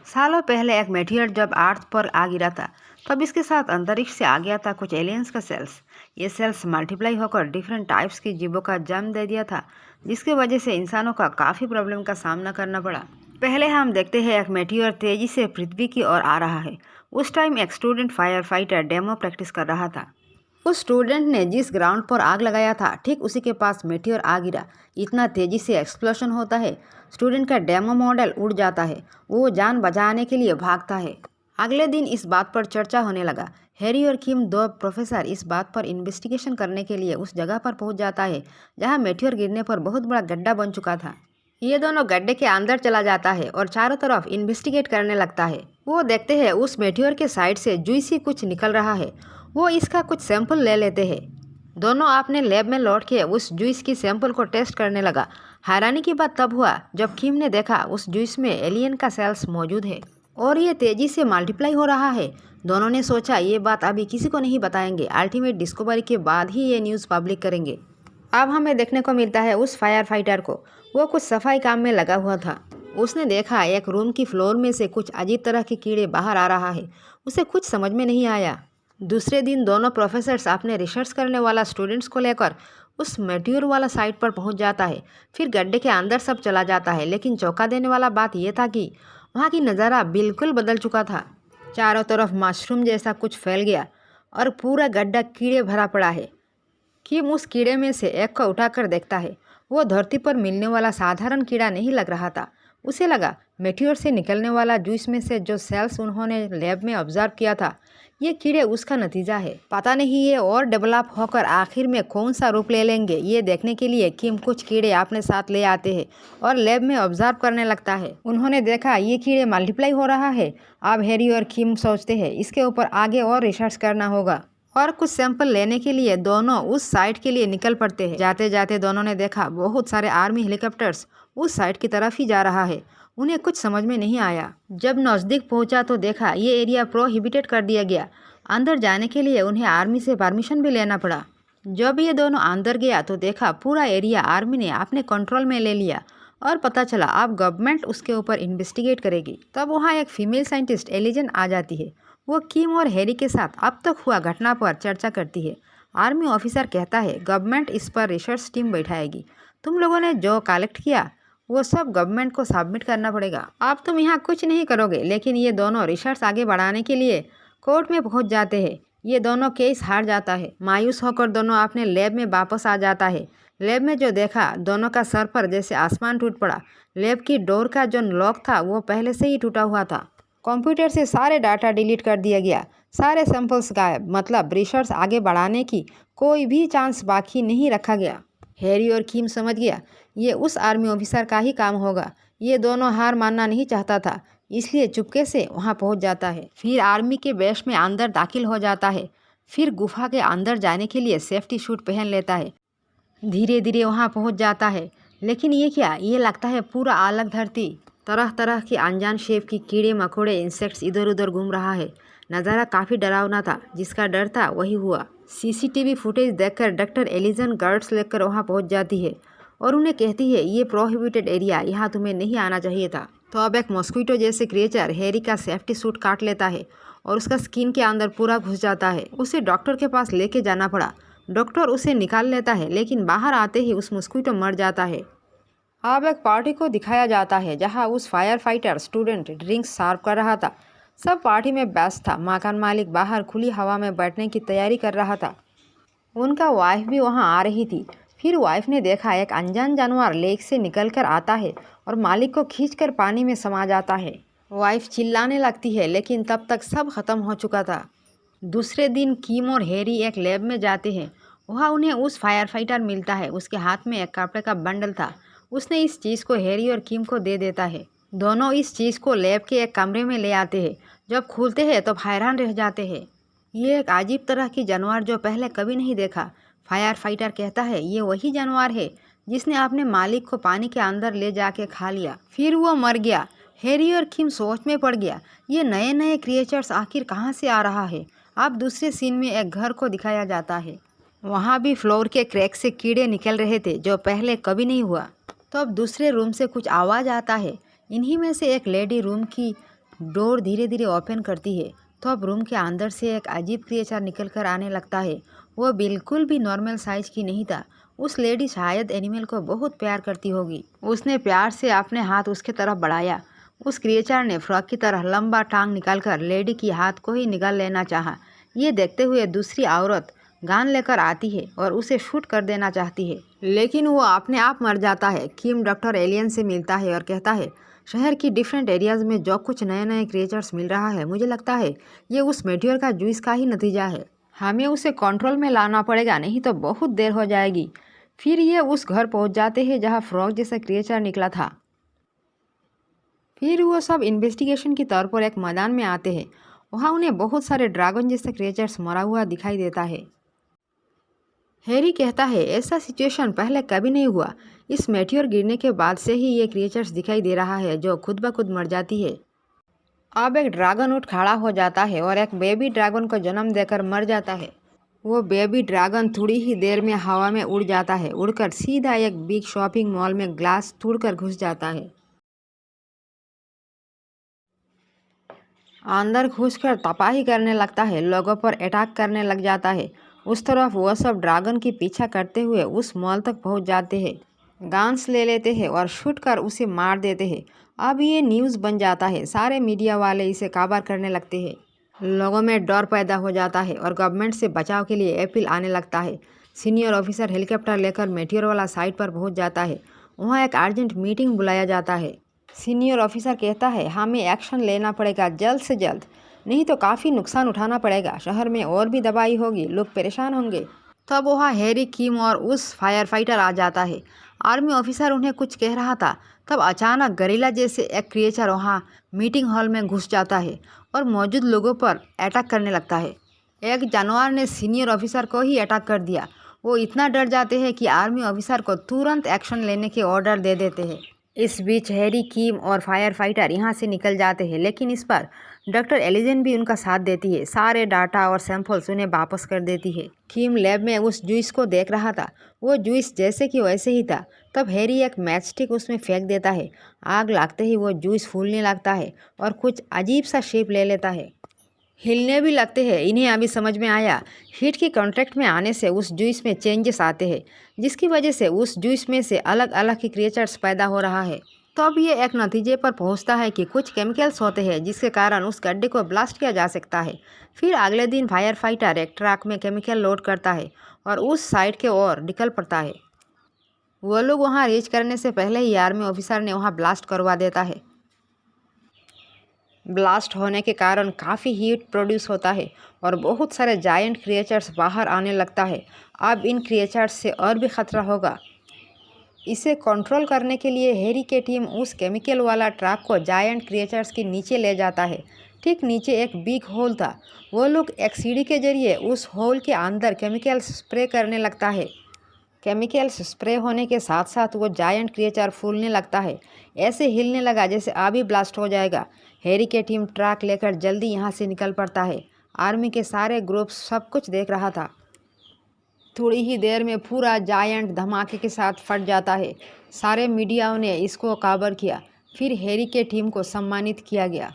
सालों पहले एक मेटियोर जब अर्थ पर आ गिरा था, तब इसके साथ अंतरिक्ष से आ गया था कुछ एलियंस का सेल्स। ये सेल्स मल्टीप्लाई होकर डिफरेंट टाइप्स की जीवों का जन्म दे दिया था, जिसकी वजह से इंसानों का काफ़ी प्रॉब्लम का सामना करना पड़ा। पहले हम देखते हैं एक मेटियोर तेजी से पृथ्वी की ओर आ रहा है। उस टाइम एक student fire fighter demo practice कर रहा था। उस स्टूडेंट ने जिस ग्राउंड पर आग लगाया था, ठीक उसी के पास मेटियोर आ गिरा। इतना तेजी से एक्सप्लोशन होता है, स्टूडेंट का डेमो मॉडल उड़ जाता है। वो जान बचाने के लिए भागता है। अगले दिन इस बात पर चर्चा होने लगा। हैरी और किम, दो प्रोफेसर, इस बात पर इन्वेस्टिगेशन करने के लिए उस जगह पर पहुंच जाता है जहां मेटियोर गिरने पर बहुत बड़ा गड्ढा बन चुका था। ये दोनों गड्ढे के अंदर चला जाता है और चारों तरफ इन्वेस्टिगेट करने लगता है। वो देखते हैं उस मेटियोर के साइड से जूसी कुछ निकल रहा है। वो इसका कुछ सैंपल ले लेते हैं। दोनों अपने लैब में लौट के उस जूस की सैंपल को टेस्ट करने लगा। हैरानी की बात तब हुआ जब किम ने देखा उस जूस में एलियन का सेल्स मौजूद है और ये तेजी से मल्टीप्लाई हो रहा है। दोनों ने सोचा ये बात अभी किसी को नहीं बताएंगे, अल्टीमेट डिस्कवरी के बाद ही ये न्यूज़ पब्लिक करेंगे। अब हमें देखने को मिलता है उस फायर फाइटर को। वो कुछ सफाई काम में लगा हुआ था। उसने देखा एक रूम की फ्लोर में से कुछ अजीब तरह के कीड़े बाहर आ रहा है। उसे कुछ समझ में नहीं आया। दूसरे दिन दोनों प्रोफेसर्स अपने रिसर्च करने वाला स्टूडेंट्स को लेकर उस मेट्योर वाला साइट पर पहुंच जाता है। फिर गड्ढे के अंदर सब चला जाता है, लेकिन चौंका देने वाला बात यह था कि वहाँ की नज़ारा बिल्कुल बदल चुका था। चारों तरफ मशरूम जैसा कुछ फैल गया और पूरा गड्ढा कीड़े भरा पड़ा है। किम उस कीड़े में से एक को उठाकर देखता है। वो धरती पर मिलने वाला साधारण कीड़ा नहीं लग रहा था। उसे लगा मेटियोर से निकलने वाला जूस में से जो सेल्स उन्होंने लैब में ऑब्जर्व किया था, ये कीड़े उसका नतीजा है। पता नहीं ये और डेवलप होकर आखिर में कौन सा रूप ले लेंगे। ये देखने के लिए किम कुछ कीड़े अपने साथ ले आते हैं और लैब में ऑब्जर्व करने लगता है। उन्होंने देखा ये कीड़े मल्टीप्लाई हो रहा है। अब हैरी और किम सोचते हैं इसके ऊपर आगे और रिसर्च करना होगा और कुछ सैंपल लेने के लिए दोनों उस साइट के लिए निकल पड़ते हैं। जाते जाते दोनों ने देखा बहुत सारे आर्मी हेलीकॉप्टर्स उस साइट की तरफ ही जा रहा है। उन्हें कुछ समझ में नहीं आया। जब नज़दीक पहुंचा तो देखा ये एरिया प्रोहिबिटेड कर दिया गया। अंदर जाने के लिए उन्हें आर्मी से परमिशन भी लेना पड़ा। जब ये दोनों अंदर गया तो देखा पूरा एरिया आर्मी ने अपने कंट्रोल में ले लिया और पता चला अब गवर्नमेंट उसके ऊपर इन्वेस्टिगेट करेगी। तब वहाँ एक फीमेल साइंटिस्ट एलिजन आ जाती है। वो किम और हैरी के साथ अब तक हुआ घटना पर चर्चा करती है। आर्मी ऑफिसर कहता है गवर्नमेंट इस पर रिसर्च टीम बैठाएगी। तुम लोगों ने जो कलेक्ट किया वो सब गवर्नमेंट को सबमिट करना पड़ेगा। अब तुम यहाँ कुछ नहीं करोगे। लेकिन ये दोनों रिसर्च आगे बढ़ाने के लिए कोर्ट में पहुँच जाते हैं। ये दोनों केस हार जाता है। मायूस होकर दोनों अपने लैब में वापस आ जाता है। लैब में जो देखा, दोनों का सर पर जैसे आसमान टूट पड़ा। लैब की डोर का जो लॉक था वो पहले से ही टूटा हुआ था। कंप्यूटर से सारे डाटा डिलीट कर दिया गया। सारे सैंपल्स गायब। मतलब रिसर्च आगे बढ़ाने की कोई भी चांस बाकी नहीं रखा गया। हैरी और किम समझ गया ये उस आर्मी ऑफिसर का ही काम होगा। ये दोनों हार मानना नहीं चाहता था, इसलिए चुपके से वहाँ पहुँच जाता है। फिर आर्मी के बेस में अंदर दाखिल हो जाता है। फिर गुफा के अंदर जाने के लिए सेफ्टी सूट पहन लेता है। धीरे धीरे वहाँ पहुँच जाता है। लेकिन ये क्या, ये लगता है पूरा अलग धरती। तरह तरह के अनजान शेप की कीड़े मकोड़े इंसेक्ट्स इधर उधर घूम रहा है। नज़ारा काफ़ी डरावना था। जिसका डर था वही हुआ। सीसीटीवी फुटेज देखकर डॉक्टर एलिजन गार्ड्स लेकर वहाँ पहुँच जाती है और उन्हें कहती है ये प्रोहिबिटेड एरिया, यहाँ तुम्हें नहीं आना चाहिए था। तो अब एक मॉस्किटो जैसे क्रिएचर हैरी का सेफ्टी सूट काट लेता है और उसका स्किन के अंदर पूरा घुस जाता है। उसे डॉक्टर के पास लेके जाना पड़ा। डॉक्टर उसे निकाल लेता है, लेकिन बाहर आते ही उस मॉस्किटो मर जाता है। अब एक पार्टी को दिखाया जाता है जहां उस फायर फाइटर स्टूडेंट ड्रिंक्स सर्व कर रहा था। सब पार्टी में व्यस्त था। मकान मालिक बाहर खुली हवा में बैठने की तैयारी कर रहा था। उनका वाइफ भी वहां आ रही थी। फिर वाइफ ने देखा एक अनजान जानवर लेक से निकलकर आता है और मालिक को खींचकर पानी में समा जाता है। वाइफ चिल्लाने लगती है, लेकिन तब तक सब खत्म हो चुका था। दूसरे दिन किम और हैरी एक लैब में जाते हैं। वहाँ उन्हें उस फायर फाइटर मिलता है। उसके हाथ में एक कपड़े का बंडल था। उसने इस चीज़ को हैरी और किम को दे देता है। दोनों इस चीज़ को लैब के एक कमरे में ले आते हैं। जब खोलते हैं तो हैरान रह जाते हैं। ये एक अजीब तरह की जानवर जो पहले कभी नहीं देखा। फायर फाइटर कहता है ये वही जानवर है जिसने अपने मालिक को पानी के अंदर ले जाके खा लिया, फिर वो मर गया। हैरी और किम सोच में पड़ गया ये नए नए क्रिएचर्स आखिर कहाँ से आ रहा है। अब दूसरे सीन में एक घर को दिखाया जाता है। वहाँ भी फ्लोर के क्रैक से कीड़े निकल रहे थे जो पहले कभी नहीं हुआ। तो अब दूसरे रूम से कुछ आवाज़ आता है। इन्हीं में से एक लेडी रूम की डोर धीरे धीरे ओपन करती है तो अब रूम के अंदर से एक अजीब क्रिएचर निकल कर आने लगता है। वो बिल्कुल भी नॉर्मल साइज की नहीं था। उस लेडी शायद एनिमल को बहुत प्यार करती होगी। उसने प्यार से अपने हाथ उसके तरफ बढ़ाया। उस क्रिएचर ने फ्रॉग की तरह लंबा टांग निकालकर लेडी की हाथ को ही निकाल लेना चाहा। ये देखते हुए दूसरी औरत गन लेकर आती है और उसे शूट कर देना चाहती है, लेकिन वो अपने आप मर जाता है। किम डॉक्टर एलियन से मिलता है और कहता है, शहर की डिफरेंट एरियाज में जो कुछ नए नए क्रिएचर्स मिल रहा है, मुझे लगता है ये उस मेट्योर का जूस का ही नतीजा है। हमें उसे कंट्रोल में लाना पड़ेगा, नहीं तो बहुत देर हो जाएगी। फिर ये उस घर पहुंच जाते हैं जहां फ्रॉग जैसा क्रिएचर निकला था। फिर वो सब इन्वेस्टिगेशन के तौर पर एक मैदान में आते हैं। वहाँ उन्हें बहुत सारे ड्रैगन जैसे क्रिएचर्स मरा हुआ दिखाई देता है। हैरी कहता है, ऐसा सिचुएशन पहले कभी नहीं हुआ। इस मेट्योर गिरने के बाद से ही ये क्रिएचर्स दिखाई दे रहा है जो खुद ब खुद मर जाती है। अब एक ड्रैगन उठ खड़ा हो जाता है और एक बेबी ड्रैगन को जन्म देकर मर जाता है। वो बेबी ड्रैगन थोड़ी ही देर में हवा में उड़ जाता है, उड़कर सीधा एक बिग शॉपिंग मॉल में ग्लास तोड़कर घुस जाता है। अंदर घुसकर तबाही करने लगता है, लोगों पर अटैक करने लग जाता है। उस तरफ वो सब ड्रैगन की पीछा करते हुए उस मॉल तक पहुंच जाते हैं, गन्स ले लेते हैं और शूट कर उसे मार देते हैं। अब ये न्यूज़ बन जाता है, सारे मीडिया वाले इसे कवर करने लगते हैं। लोगों में डर पैदा हो जाता है और गवर्नमेंट से बचाव के लिए अपील आने लगता है। सीनियर ऑफिसर हेलीकॉप्टर लेकर मेट्योर वाला साइट पर पहुंच जाता है। वहाँ एक अर्जेंट मीटिंग बुलाया जाता है। सीनियर ऑफिसर कहता है, हमें एक्शन लेना पड़ेगा जल्द से जल्द, नहीं तो काफ़ी नुकसान उठाना पड़ेगा। शहर में और भी तबाही होगी, लोग परेशान होंगे। तब वहाँ हैरी, किम और उस फायर फाइटर आ जाता है। आर्मी ऑफिसर उन्हें कुछ कह रहा था, तब अचानक गरीला जैसे एक क्रिएचर वहाँ मीटिंग हॉल में घुस जाता है और मौजूद लोगों पर अटैक करने लगता है। एक जानवर ने सीनियर ऑफिसर को ही अटैक कर दिया। वो इतना डर जाते हैं कि आर्मी ऑफिसर को तुरंत एक्शन लेने के ऑर्डर दे देते हैं। इस बीच हैरी, किम और फायर फाइटर यहाँ से निकल जाते हैं, लेकिन इस पर डॉक्टर एलिजन भी उनका साथ देती है। सारे डाटा और सैंपल्स उन्हें वापस कर देती है। किम लैब में उस जूस को देख रहा था, वो जूस जैसे कि वैसे ही था। तब हैरी एक मैच स्टिक उसमें फेंक देता है। आग लगते ही वो जूस फूलने लगता है और कुछ अजीब सा शेप ले लेता है, हिलने भी लगते हैं। इन्हें अभी समझ में आया, हीट के कॉन्टैक्ट में आने से उस जूस में चेंजेस आते हैं, जिसकी वजह से उस जूस में से अलग अलग के क्रिएचर्स पैदा हो रहा है। तब ये एक नतीजे पर पहुंचता है कि कुछ केमिकल्स होते हैं जिसके कारण उस गड्ढे को ब्लास्ट किया जा सकता है। फिर अगले दिन फायर फाइटर एक ट्रक में केमिकल लोड करता है और उस साइड के ओर निकल पड़ता है। वो लोग वहाँ रीच करने से पहले ही आर्मी ऑफिसर ने वहाँ ब्लास्ट करवा देता है। ब्लास्ट होने के कारण काफ़ी हीट प्रोड्यूस होता है और बहुत सारे जायंट क्रिएचर्स बाहर आने लगता है। अब इन क्रिएचर्स से और भी खतरा होगा। इसे कंट्रोल करने के लिए हैरी की टीम उस केमिकल वाला ट्रक को जायंट क्रिएचर्स के नीचे ले जाता है। ठीक नीचे एक बिग होल था। वो लोग एक सीढ़ी के जरिए उस होल के अंदर केमिकल्स स्प्रे करने लगता है। केमिकल्स स्प्रे होने के साथ साथ वो जायंट क्रिएचर फूलने लगता है, ऐसे हिलने लगा जैसे अभी ब्लास्ट हो जाएगा। हैरी की टीम ट्रक लेकर जल्दी यहाँ से निकल पड़ता है। आर्मी के सारे ग्रुप सब कुछ देख रहा था। थोड़ी ही देर में पूरा जायंट धमाके के साथ फट जाता है। सारे मीडिया ने इसको कवर किया। फिर हैरी के टीम को सम्मानित किया गया।